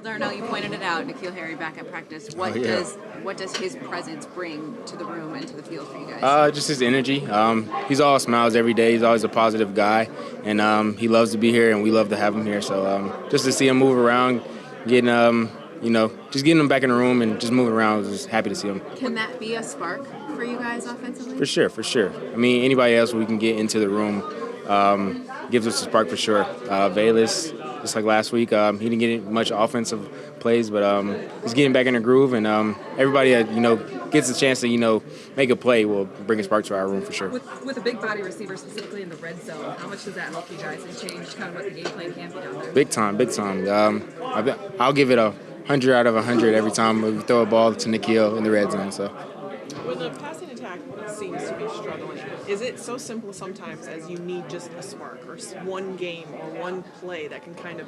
Well, Darnell, you pointed it out. Nikhil Harry back at practice. What does his presence bring to the room and to the field for you guys? Just his energy. He's all smiles every day. He's always a positive guy, and he loves to be here, and we love to have him here. So just to see him move around, getting just getting him back in the room and just moving around, I was just happy to see him. Can that be a spark for you guys offensively? For sure. I mean, anybody else we can get into the room gives us a spark for sure. Bayless, just like last week, he didn't get much offensive plays, but he's getting back in the groove, and everybody that gets a chance to make a play will bring a spark to our room for sure. With a big body receiver, specifically in the red zone, how much does that help you guys and change kind of what the game plan can be down there? Big time. I'll give it 100 out of 100 every time we throw a ball to Nikhil in the red zone. So. When the passing attack seems to be struggling, is it so simple sometimes as you need just a spark or one game or one play that can kind of,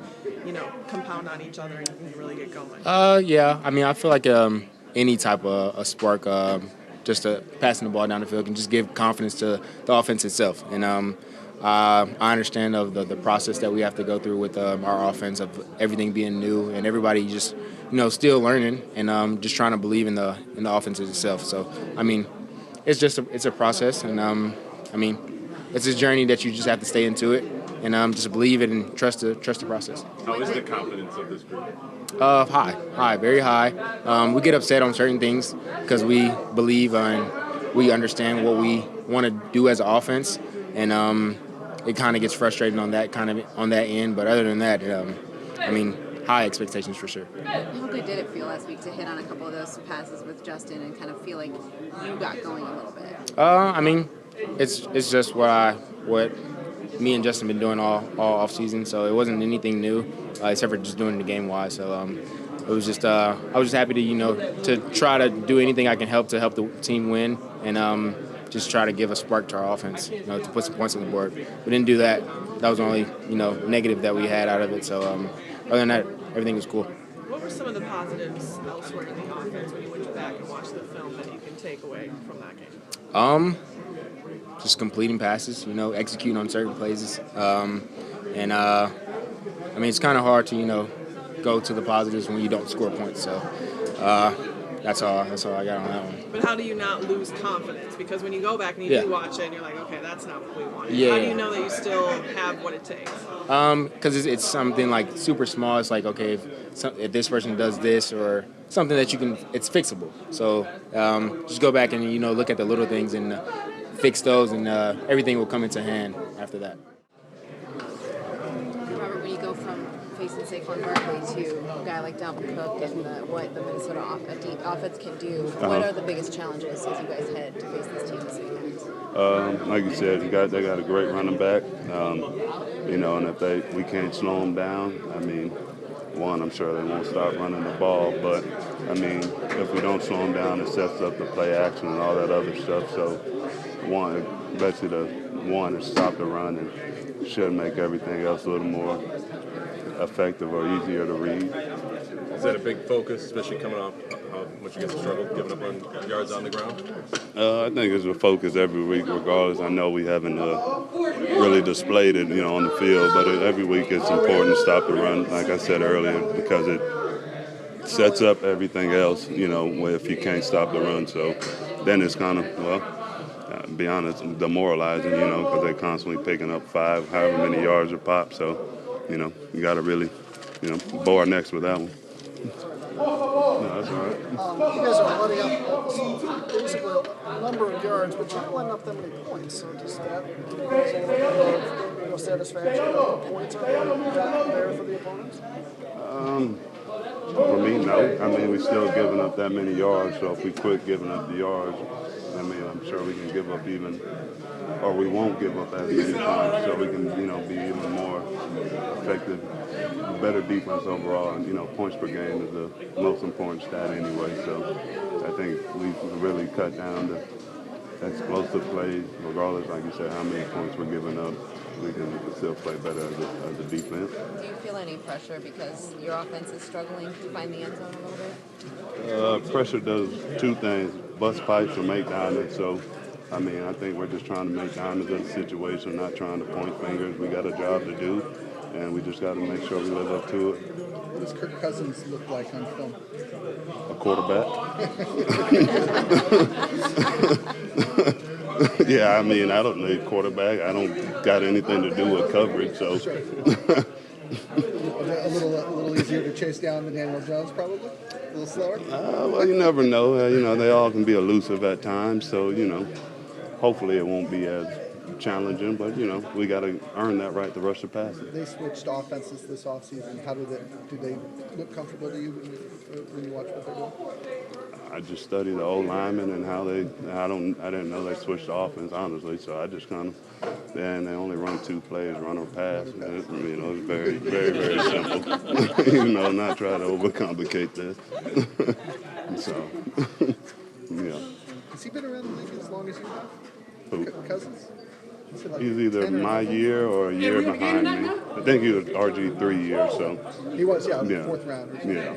compound on each other and you can really get going? Yeah. I mean, I feel like any type of a spark, just passing the ball down the field can just give confidence to the offense itself. And I understand of the process that we have to go through with our offense of everything being new and everybody just still learning and just trying to believe in the offense itself. So I mean, it's a process, and I mean, it's a journey that you just have to stay into it and just believe it and trust the process. How is the confidence of this group? High, very high. We get upset on certain things because we believe and we understand what we want to do as an offense, and it kind of gets frustrating on that end. But other than that, I mean, high expectations for sure. How good did it feel last week to hit on a couple of those passes with Justin and kind of feel like you got going a little bit? I mean, it's just what me and Justin been doing all off season, so it wasn't anything new except for just doing it game wise. So it was just I was just happy to try to do anything I can to help the team win and just try to give a spark to our offense, to put some points on the board. We didn't do that. That was the only negative that we had out of it. So other than that, everything was cool. What were some of the positives elsewhere in the offense when you went back and watched the film that you can take away from that game? Just completing passes, executing on certain plays, and I mean it's kind of hard to go to the positives when you don't score points. So that's all I got on that one. But how do you not lose confidence? Because when you go back and you do watch it and you're like, okay, that's not what we wanted. Yeah. How do you know that you still have what it takes? Because it's something like super small. It's like, okay, if this person does this or something that it's fixable. So just go back and look at the little things and fix those, and everything will come into hand after that. Robert, when you go from facing Saquon Barkley to a guy like Dalvin Cook and what the Minnesota offense can do, what are the biggest challenges as you guys head to face this team this weekend? Like you said, they got a great running back. And if we can't slow them down, I mean, I'm sure they won't stop running the ball. But I mean, if we don't slow them down, it sets up the play action and all that other stuff. So especially to stop the run and should make everything else a little more effective or easier to read. Is that a big focus, especially coming off how much you guys have struggled giving up on yards on the ground? I think it's a focus every week, regardless. I know we haven't really displayed it, on the field, but every week it's important to stop the run, like I said earlier, because it sets up everything else, if you can't stop the run. So then it's kind of, be honest, demoralizing, because they're constantly picking up however many yards or pop. So, you got to really, bow our necks with that one. No, that's all right. You guys are letting up basically a number of yards, but you're not letting up that many points. So does that give you guys a little bit of satisfaction? The points are there for the opponents? For me, no. I mean, we're still giving up that many yards, so if we quit giving up the yards, I mean, I'm sure we can give up we won't give up as many points, so we can, be even more effective, better defense overall, and, points per game is the most important stat anyway, so I think we've really cut down the explosive plays, regardless, like you said, how many points we're giving up. We can still play better as a defense. Do you feel any pressure because your offense is struggling to find the end zone a little bit? Pressure does two things, bust pipes or make diamonds. So, I mean, I think we're just trying to make diamonds of the situation, not trying to point fingers. We got a job to do, and we just got to make sure we live up to it. does Kirk Cousins look like on film? A quarterback. Yeah, I mean, I don't need quarterback. I don't got anything to do with coverage, so. Sure. A little easier to chase down than Daniel Jones, probably. A little slower. Well, you never know. They all can be elusive at times, so hopefully it won't be as challenging. But we got to earn that right to rush the passer. They switched offenses this offseason. How do they look comfortable to you when you watch what they're doing? I just studied the old linemen and how they. I didn't know they switched the offense, honestly. So I just kind of. And they only run 2 plays, run or pass. And it's very, very, very simple. Not try to overcomplicate this. So, yeah. Has he been around the league as long as you have? Who? Cousins? Like He's either 10 or my 11? year or a year behind me. I think he was RG 3 years, so. He was, yeah, Yeah. 4th round or something. Yeah.